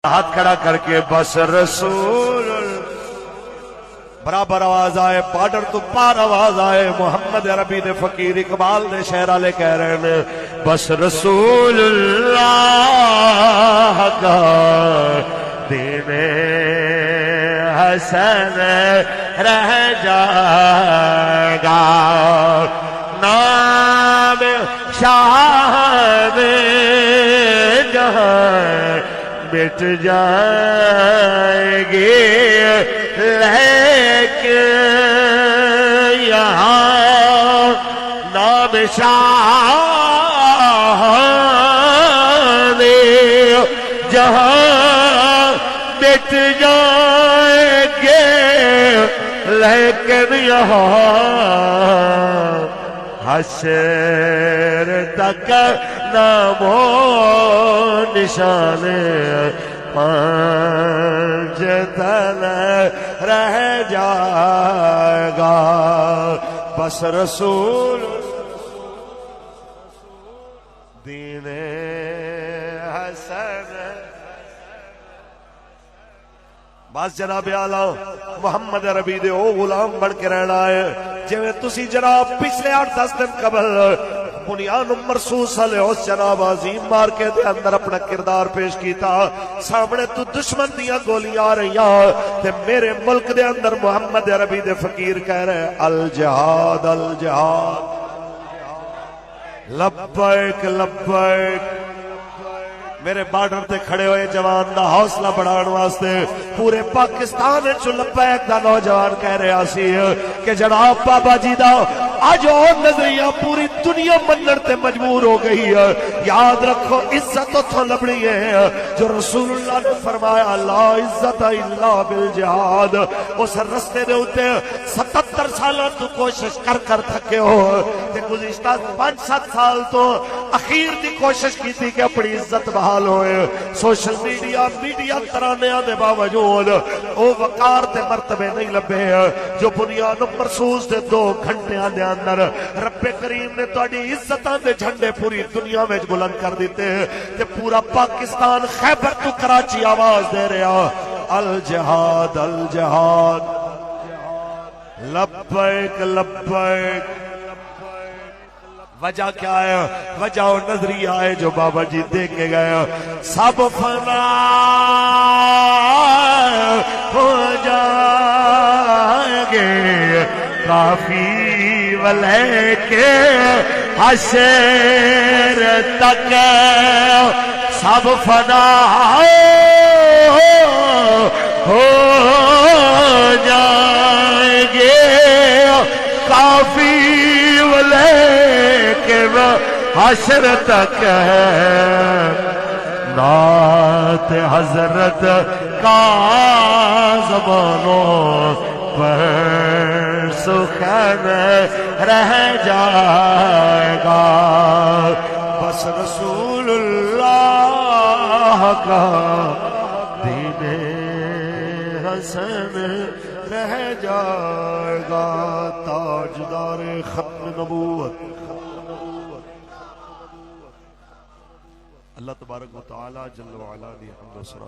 ہاتھ کھڑا کر کے بس رسول برابر آواز آئے، بارڈر تو پار آواز آئے، محمد عربی دے فقیر اقبال دے شعر والے کہہ رہے ہیں بس رسول اللہ کا دین حسن رہ جائے گا، نام شاہ جہاں مٹ جائے گی، لیکن یہاں نام شاہ جہاں مٹ جائے گے، لیکن یہاں حشر تک نام و نشان پانچ تن رہ جائے گا، بس رسول دین حسن۔ بس جناب اعلیٰ محمد عربی دے او غلام بن کے رہنا ہے جویں تسی جناب پچھلے 8-10 دن قبل بنیان مرصوص علیہ اس جناب عظیم مارکے دے اندر اپنا کردار پیش کیتا، سامنے تو دشمن دیاں گولیاں آ رہی تے میرے ملک دے اندر محمد عربی دے فقیر کہہ رہے الجہاد الجہاد، لبیک لبیک۔ میرے بارڈر تے کھڑے ہوئے جوان دا حوصلہ بڑھان واسطے پورے پاکستان چ لبیک دا نوجوان کہہ رہا سی کہ جناب بابا جی دا آج اور نظریہ پوری دنیا منن تے مجبور ہو گئی ہے، یاد رکھو عزت اتھوں لبنی ہے جو رسول اللہ نے فرمایا لا عزت الا بالجہاد۔ اس رستے دے اوتے 77 سالاں تو کوشش کر تھکے ہو تے گزشتہ 5-7 سال تو اخیر دی کوشش کی تھی کہ اپنی عزت بحال ہوئے، سوشل میڈیا ترانیاں دے باوجود او وقار تے مرتبے نہیں لبے جو بنیاد مرصوص دے 2 گھنٹیاں دے اندر رب کریم نے تہاڈی عزتاں دے جھنڈے پوری دنیا وچ بلند کر دیتے تے پورا پاکستان خیبر تو کراچی آواز دے رہا الجہاد الجہاد، لبیک لبیک۔ وجہ کیا ہے؟ وجہ اور نظریہ ہے جو بابا جی دے کے گئے، سب فنا ہو جائیں گے کافی ولے کے حشر تک، سب فنا ہو جائیں گے کافی ولے کے حشر تک، نعت حضرت کا زبانوں پر سخن رہ جائے گا، بس رسول اللہ کا دین حسن رہ جائے گا، تاجدار ختم نبوت اللہ تبارک و تعالی جل وعلا دی حمد و ثنا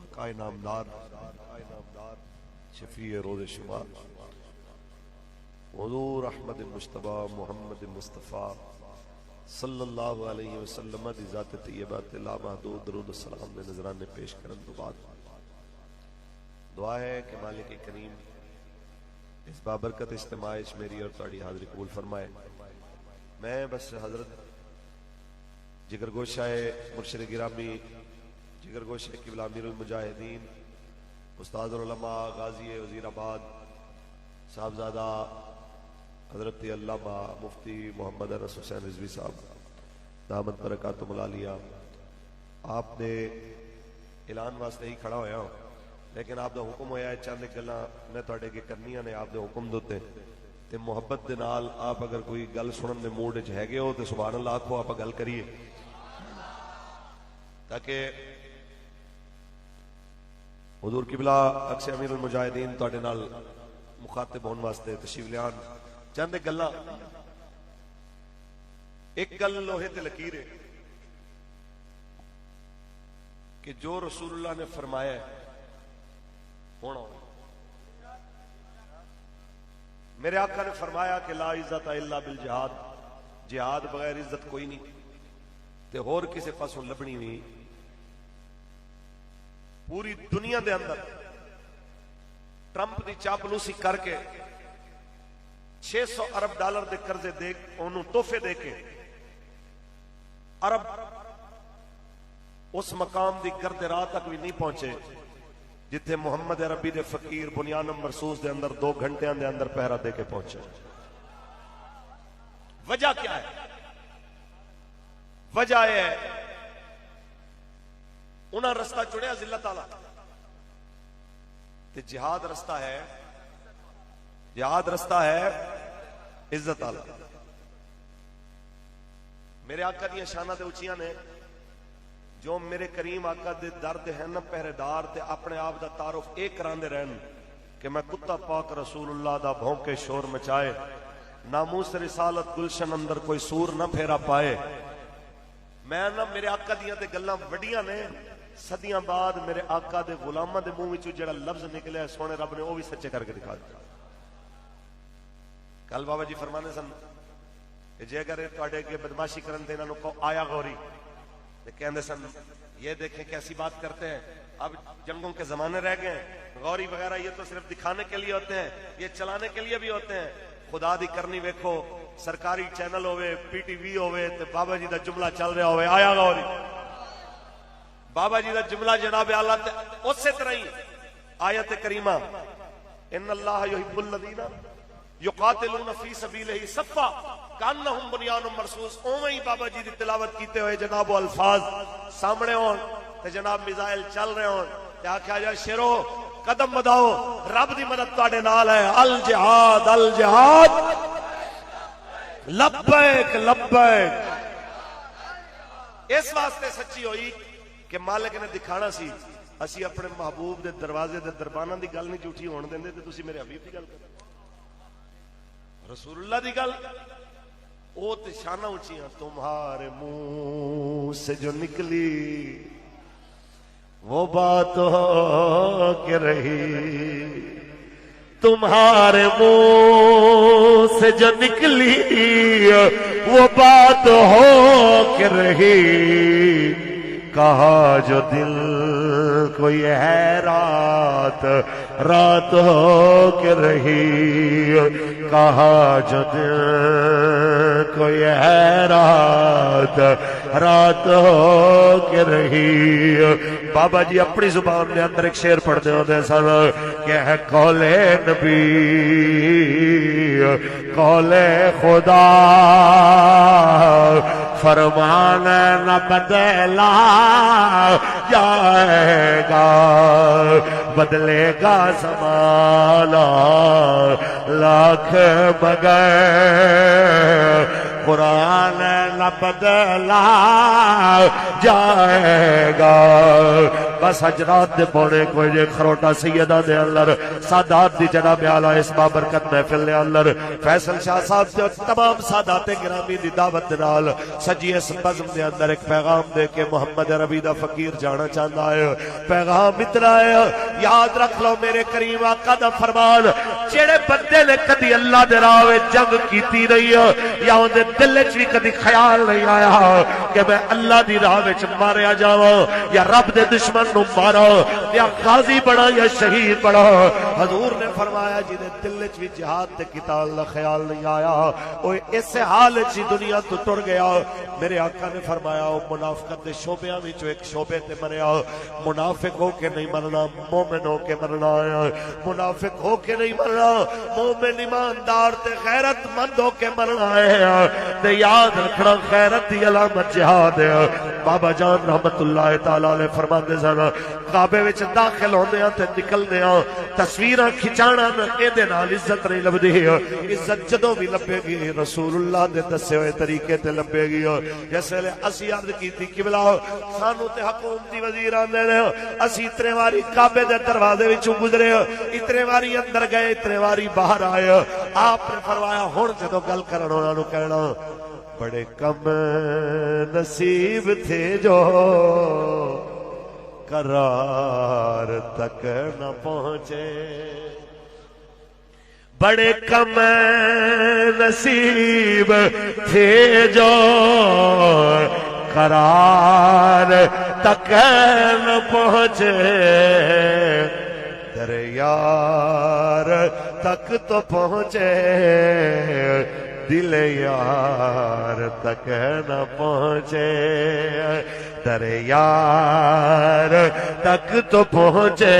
آقائے نامدار شفیع روز شمار حضور احمد مجتبی محمد مصطفیٰ صلی اللہ علیہ وسلم دی ذات طیبہ تے لامحدود درود و سلام دے نذرانے پیش کرن تو بعد دعا ہے کہ مالک کریم اس بابرکت اجتماع وچ میری اور تہاڈی حاضری قبول فرمائے۔ میں بس حضرت جگر گوشہ مرشد گرامی جگر گوشہ قبلہ امیر المجاہدین استاد العلماء غازی وزیر آباد صاحبزادہ حضرت علامہ مفتی محمد انس حسین رضوی صاحب دامت برکاتہم العالیہ، آپ نے اعلان واسطے ہی کھڑا ہویا ہوں لیکن آپ دا حکم ہویا ہے چند گلاں میں تہاڈے اگے کرنیاں نے آپ دے حکم دوتے تے محبت دے نال آپ اگر کوئی گل سنن دے موڈ وچ ہے گے ہو تے سبحان اللہ آکھو، آپ گل کریے تاکہ حضور قبلہ اکس امیر المجاہدین تہاڈے نال مخاطب ہون واسطے تشریف لیان۔ چند گلاں، ایک گل لوہے تے لکیر ہے، کہ جو رسول اللہ نے فرمایا ہے ہونا ہونا. میرے آقا نے فرمایا کہ لا عزت الا بالجہاد، جہاد بغیر عزت کوئی نہیں تے ہور کسے پاسوں لبنی نہیں. پوری دنیا دے اندر ٹرمپ دی چاپلوسی کر کے 600 ارب ڈالر دے قرضے دے انہوں تحفے دے کے عرب اس مقام دی گرد راہ تک بھی نہیں پہنچے جتھے محمد عربی دے فقیر بنیانم مرصوص دے اندر 2 گھنٹیاں دے اندر پہرا دے کے پہنچے. وجہ کیا ہے؟ وجہ ہے انہاں رستہ چڑیا ذلت والا تے جہاد رستہ ہے، جہاد رستہ ہے عزت والا. میرے آقا دیا شانہ تے اچیاں نے جو میرے کریم آقا دے درد ہیں نا پہرے دار تے اپنے آپ دا تعارف ایک کراندے رہن کہ میں کتا پاک رسول اللہ دا بھونکے شور مچائے، ناموس رسالت گلشن اندر کوئی سور نہ پھیرا پائے. میں نہ میرے آقا دیاں تے گلاں وڈیاں نے، صدیاں بعد میرے آقا دے غلاماں دے منہ وچوں جڑا لفظ نکلے سونے رب نے وہ بھی سچے کر کے دکھا دیا. کل بابا جی فرمانے سن کہ جے اگر تواڈے کے بدماشی کرن تے انہاں نوں کو آیا غوری تے کہندے سن یہ دیکھیں کیسی بات کرتے ہیں، اب جنگوں کے زمانے رہ گئے ہیں، غوری وغیرہ یہ تو صرف دکھانے کے لیے ہوتے ہیں، یہ چلانے کے لیے بھی ہوتے ہیں. خدا دی کرنی ویکھو سرکاری چینل ہوئے پی ٹی وی ہوئے تے بابا جی دا جملہ چل رہا ہوئے آیا غوری، بابا جی دا جملہ جناب اعلیٰ تے اسی طرح ہی آیت کریمہ ان اللہ یحب الذین یقاتلون فی سبیلہ صفا کانہم بنیان مرصوص. اوویں ہی بابا جی دی تلاوت کیتے ہوئے جناب الفاظ سامنے ہون تے جناب میزائل چل رہے ہون تے آکھیا جائے شیرو قدم بداؤ رب دی مدد تواڈے نال ہے. الجہاد الجہاد لبیک لبیک. اس واسطے سچی ہوئی کہ مالک نے دکھانا سی اسی اپنے محبوب دے دروازے دے درباناں دی گل نہیں جھوٹی ہون دیندے تے تسی میرے حبیب دی گل کرو، رسول اللہ دی گل او تے شانہ اونچیاں. تمہارے منہ سے جو نکلی وہ بات ہو کے رہی، تمہارے منہ سے جو نکلی وہ بات ہو کے رہی. کہا جو دل کو یہ ہے رات رات ہو کے رہی، کہا جو دل کو یہ ہے رات رات ہو کے رہی. بابا جی اپنی زبان دے اندر ایک شعر پڑھتے ہوتے سن کہ ہے قول نبی قول خدا فرمان نہ بدلا جائے گا، بدلے گا زمانہ لاکھ مگر قرآن نہ بدلا جائے گا. بس حجرات دے پونے کوئی جے خروٹا سیدہ دے اندر سادات دی جناب اعلیٰ اس بابرکت محفل دے اندر فیصل شاہ صاحب سے تمام سادات گرامی دی دعوت نال سجی اس بزم دے اندر ایک پیغام دے کے محمد عربی دا فقیر جانا چاہتا ہے. پیغام اتنا ہے یاد رکھ لو میرے کریم آقا دا فرمان جڑے بندے نے کدی اللہ دے راہ وچ جنگ کیتی نہیں یا اون دے دل وچ بھی کدی خیال نہیں آیا کہ میں اللہ دی راہ وچ ماریا جاواں یا رب دے دشمن نو مارا یا غازی بڑا یا شہید بڑا، حضور نے فرمایا جی دے دل وچ بھی جہاد تے قتال دا خیال نہیں آیا او اس حال وچ دنیا تو ٹر گیا. میرے آقا نے فرمایا او منافقت دے شعبیاں وچ ایک شعبے تے مریا. منافق ہو کے نہیں مرنا مومن ہو کے مرنا ہے، منافق ہو کے نہیں مرنا مومن ایماندار تے غیرت مند ہو کے مرنا ہے. تے یاد رکھنا غیرت دی علامت جہاد ہے. بابا جان رحمت اللہ تعالی علیہ فرماندے سن کعبے وچ داخل ہوندے تے نکلدے تصویراں کھچانا اے دے نال عزت نہیں لبدی. عزت جدوں بھی لبے گی رسول اللہ دے دسے ہوئے طریقے تے لبے گی. جس ویلے اسی عرض کیتی قبلہ سانو تے حکومتی وزیر آندے نے اسی اتنے واری کعبے دے دروازے وچوں گزرے اتنے واری اندر گئے اتنے واری باہر آئے. آپ نے فرمایا ہن جدوں گل کرن انہاں نوں کہنا بڑے کم نصیب تھے جو قرار تک نہ پہنچے بڑے کم نصیب تھے جو قرار تک نہ پہنچے در یار تک تو پہنچے دل یار تک نہ پہنچے در یار تک تو پہنچے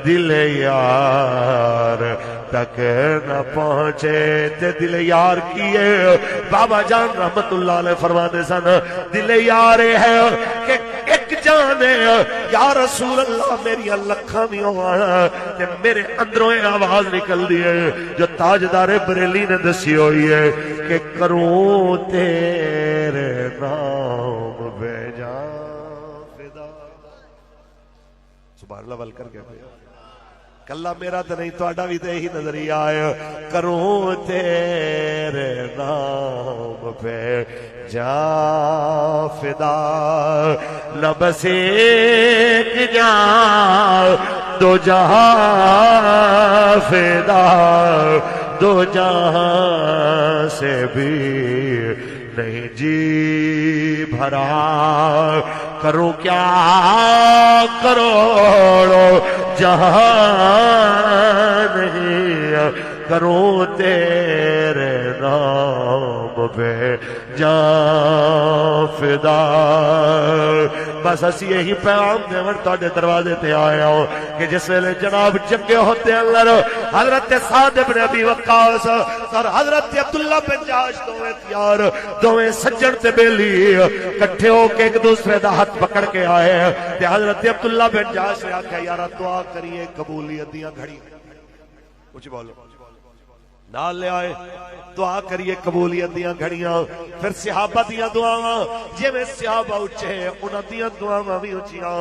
دل یار تک نہ پہنچے تے دل یار کیے بابا جان رحمت اللہ علیہ فرماتے سن دل یار ہے کہ ایک جانے یا رسول اللہ میری لکھاں بھی آنا تے میرے اندروں آواز نکل دی ہے جو تاجدار بریلی نے دسی ہوئی ہے کہ کروں تیرے نام بے جان فدا سبحان اللہ ول کر کے کلا میرا تو نہیں توڑا بھی تو یہی نظریہ ہے کروں تیرے نام پہ جان فدا نہ بس ایک جان دو جہاں فدا دو جہاں سے بھی نہیں جی بھرا کروں کیا کروڑو جہاں نہیں کروں تیرے نام پہ جان فدا بس اسی یہی پیغام دیون تواڈے دروازے تے آیا ہوں کہ جس ویلے جناب جنگے ہوتے اندر حضرت سعد بن ابی وقاص اور حضرت عبداللہ بن جاش دوویں یار دوویں سجن تے بیلی کٹھے ہو کے ایک دوسرے دا ہاتھ پکڑ کے آئے تے حضرت عبداللہ بن جاش نے آکھیا یار دعا کریے قبولیت دیاں گھڑی کچھ بولو نال لے آئے دعا کریے قبولیت دیاں گھڑیاں پھر صحابہ دیاں دعاواں جے میں صحابہ اچھے انہاں دیاں دعاواں بھی اچھیاں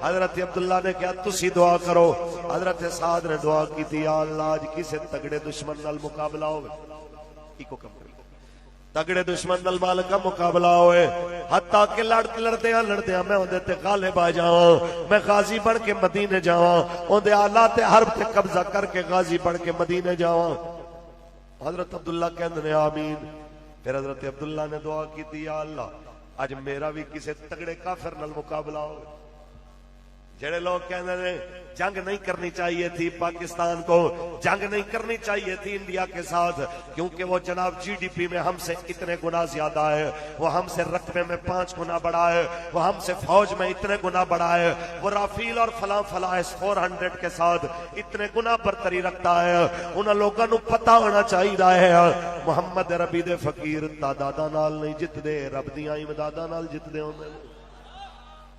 حضرت عبداللہ نے کہا تسی دعا کرو حضرت سعد نے دعا کی تھی یا اللہ آج کسے تگڑے دشمن نال مقابلہ ہوئے ایکو کم کر تگڑے دشمن نال مال کا مقابلہ ہوئے حتیٰ کہ لڑدیاں میں اندے تے غالب آ جاؤں میں غازی بن کے مدینے جاؤں اندے آلات حرب تے قبضہ کر کے غازی بن کے مدینے جاؤں حضرت عبداللہ کہندے آمین پھر حضرت عبداللہ نے دعا کی تھی یا اللہ آج میرا بھی کسی تگڑے کافر نال مقابلہ ہو جڑے لوگ کہندے نے جنگ نہیں کرنی چاہیے تھی پاکستان کو جنگ نہیں کرنی چاہیے تھی انڈیا کے ساتھ کیونکہ وہ جناب جی ڈی پی میں ہم سے اتنے گنا زیادہ ہے وہ ہم سے رقبے میں 5 گنا بڑا ہے وہ ہم سے فوج میں اتنے گنا بڑا ہے وہ رافیل اور فلاں S-400 کے ساتھ اتنے گنا برتری رکھتا ہے انہاں لوگوں کو پتہ ہونا چاہیے ہے محمد ربی دے فقیر تعداداں نال نہیں جت دے رب دیاں امداداں نال جت دے ہوندے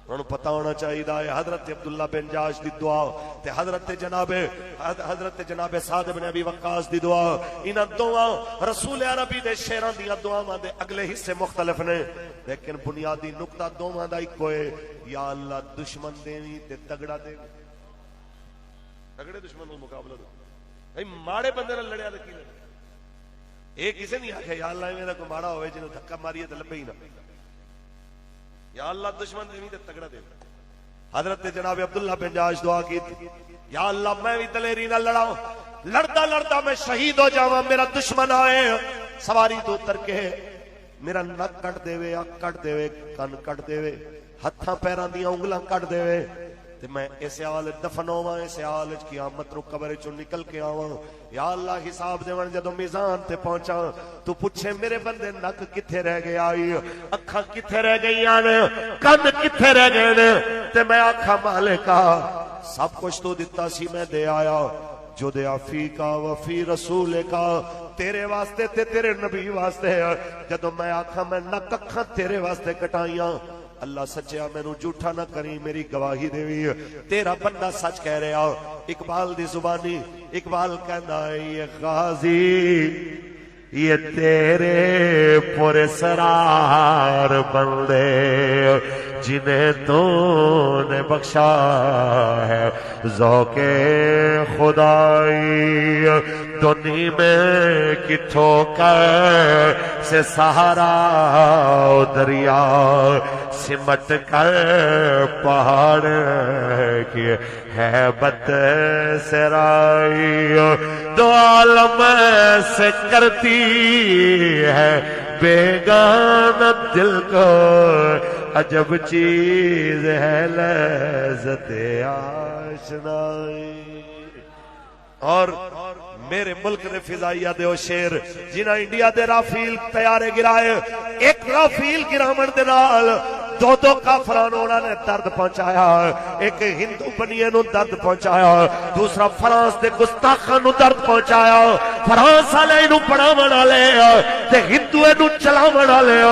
انہوں پتہ ہونا چاہیے ہے حضرت عبداللہ بن جاش دی دعا تے حضرت جناب سعد بن ابی وقاص دی دعا انہاں دعا رسول عربی دے شعراں دیاں دعاواں دے اگلے حصے مختلف نے لیکن بنیادی نقطہ دعاواں دا ایک ہے یا اللہ دشمن دیوی تے تگڑا دیوی تگڑے دشمن نال مقابلہ دو بھائی ماڑے بندے نال لڑیا تے کی لڑیا اے کسے نہیں آکھیا یا اللہ ایویں دا کوئی ماڑا ہوئے جنوں دھکا ماریے تے لبے ہی نہ یا اللہ دشمن دیوی تے تگڑا دے حضرت جناب عبداللہ بن جاش دعا کی تھی یا اللہ میں بھی دلیری نہ لڑاؤں لڑتا میں شہید ہو جاواں میرا دشمن آئے سواری تو اتر کے میرا نک کٹ دے وے اک کٹ دے وے کن کٹ دے وے ہتھاں پیراں دیاں انگلاں کٹ دے وے تے میں اس حال دفن ہوواں اس حال وچ قیامت نو قبر چوں نکل کے آواں یا اللہ حساب دیون جدوں میزان تے پہنچا تو پوچھے میرے بندے نک کتھے رہ گیا اکھاں کتھے رہ گئیاں نے کن کتھے رہ گئے نے تے میں آکھاں مالکا سب کچھ تو دتا سی میں دے آیا جو دیا فی کا وفی رسول کا تیرے واسطے تے تیرے نبی واسطے جدوں میں آکھاں میں نک اکھاں تیرے واسطے کٹائیاں اللہ سچیا میں نو جھوٹا نہ کری میری گواہی دیوی تیرا بندہ سچ کہہ رہا اقبال دی زبانی اقبال کہندا ہے یہ غازی یہ تیرے پرسرار بندے جنہیں تو نے بخشا ہے ذوق خدائی دنی میں کی ٹھوکر سے سہارا دریا سمٹ کر پہاڑ کی ہیبت سرائی دو عالم سے کرتی ہے بیگانہ دل کو عجب چیز ہے لذت آشنائی اور میرے ملک نے فضائیہ دے او شیر جنہ انڈیا دے رافیل تیارے گرائے ایک رافیل گرامن دے نال دو کافران انہوں نے درد پہنچایا ایک ہندو بنیے نو درد پہنچایا دوسرا فرانس دے گستاخاں نو درد پہنچایا فرانس والے نو پڑھاون والے تے ہندو نو چلاون والے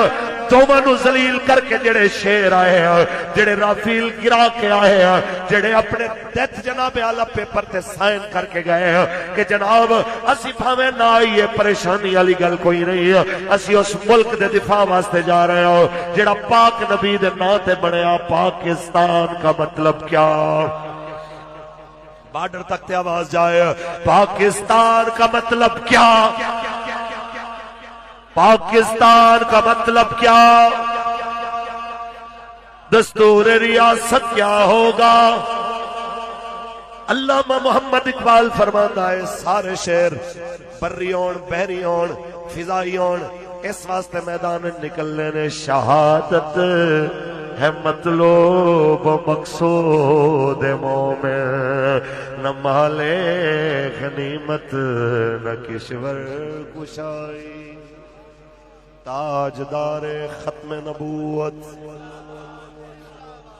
دوواں نو ذلیل کر کے جڑے شیر آئے ہیں جڑے رافیل گرا کے آئے ہیں جڑے اپنے ڈیتھ جناب اعلیٰ پیپر تے سائن کر کے گئے ہیں کہ جناب اسی بھاویں نہ آئیے پریشانی والی گل کوئی نہیں ہے اسی اس ملک دے دفاع واسطے جا رہے ہوں جڑا پاک نبی دے نام تے بنیا پاکستان کا مطلب کیا بارڈر تک تے آواز جائے پاکستان کا مطلب کیا پاکستان کا مطلب کیا دستور ریاست کیا ہوگا علامہ محمد اقبال فرماتا ہے سارے شیر بری ہون بحری ہون فضائی ہون اس واسطے میدان نکلنے نے شہادت ہے مطلوب مقصود مومن نہ مال غنیمت نہ کشور کشائی تاجدار ختم نبوت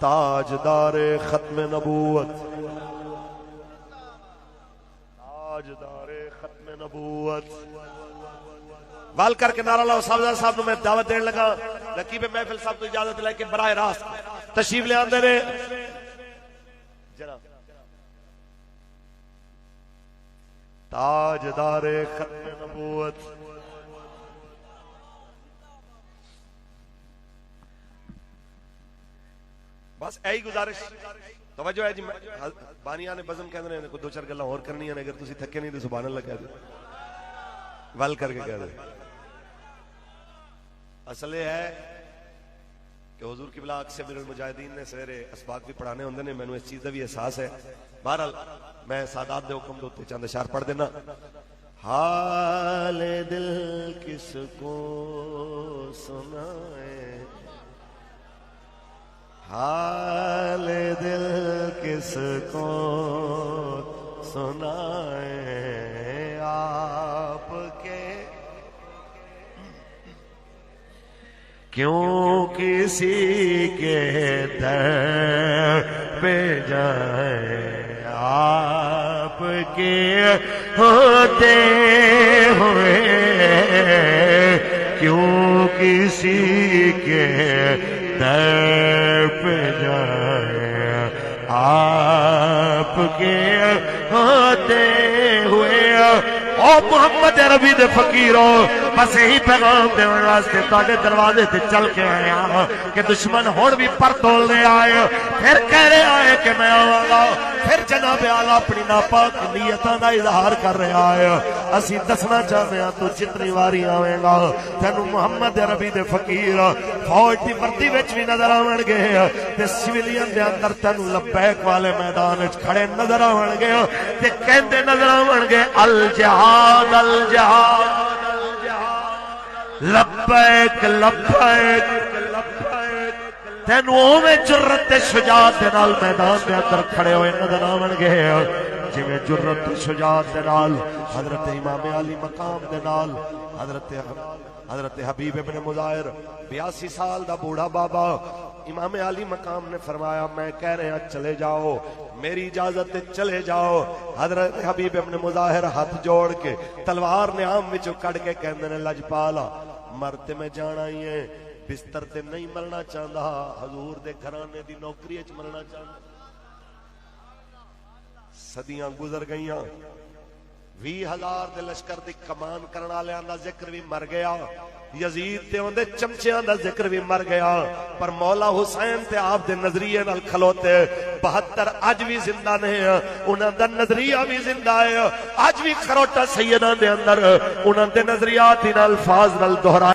تاجدار ختم نبوت تاجدار ختم نبوت وال کر کے نعرہ لاؤ صاحب میں دعوت دین لگا رقیب محفل صاحب تو اجازت لے کے براہ راست تشریف لے آندے نے جناب تاجدار ختم نبوت بس ایہی گزارش توجہ ہے جی بانیاں نے بزم کہہ رہے ہیں کوئی دو چار گلاں اور کرنی ہیں اگر تسی تھکے نہیں تو سبحان اللہ کہہ دے ول کر کے کہہ دے اصل یہ ہے کہ حضور قبلہ سے امیر المجاہدین نے سویرے اسباق بھی پڑھانے ہوندے نے میں نے اس چیز کا بھی احساس ہے بہرحال میں سادات دے حکم دے چند اشعار پڑھ دینا حال دل کس کو سنائے حال دل کس کو سنائے آپ کے کیوں کسی کے در پہ جائیں آپ کے ہوتے ہوئے کیوں کسی کے در پہ جائیں آپ کے ہوتے ہوئے او محمد عربی دے فقیرو بس یہی پیغام دے واسطے تواڈے دروازے تے چل کے آئے ہاں کہ دشمن ہن بھی پر تولنے آئے پھر کہہ رہے آئے کہ میں آواں گا پھر جناب اعلیٰ اپنی ناپاک نیتاں دا اظہار کر رہا ہے اسی دسنا چاہتے ہیں تو جتنی واری آویں گا تینوں محمد عربی دے فقیر فوج دی وردی وچ بھی نظر آون گے تے سویلین دے اندر تینوں لبیک والے میدان وچ کھڑے نظر آون گے تے کہندے نظر آون گے الجہاد الجہاد لبیک لبیک تینوں اوویں جرت تے شجاعت دے نال میدان دے اندر کھڑے ہوئے نظر آون گے جویں جرت تے شجاعت دے نال حضرت امام علی مقام دے نال حضرت حبیب ابن مظاہر 82 سال دا بوڑھا بابا امام علی مقام نے فرمایا میں کہہ رہا چلے جاؤ میری اجازت چلے جاؤ حضرت حبیب ابن مظاہر ہاتھ جوڑ کے تلوار نیام وچوں کڈ کے کہندے نے لجپالا مرتے میں جانا ہی ہے بستر تے نہیں مرنا چاہتا حضور دے گھرانے دی نوکری وچ مرنا چاہتا صدیاں گزر گئیاں 20,000 دے لشکر دی کمان کرن والیاں دا ذکر بھی مر گیا یزید تے اون دے چمچیاں دا ذکر بھی مر گیا پر مولا حسین تے آپ دے نظریے نال کھلوتے 72 اج بھی زندہ نے انہاں دا نظریہ بھی زندہ ہے اج بھی کھروٹا سیداں دے اندر انہاں دے نظریات نال الفاظ نال دہرا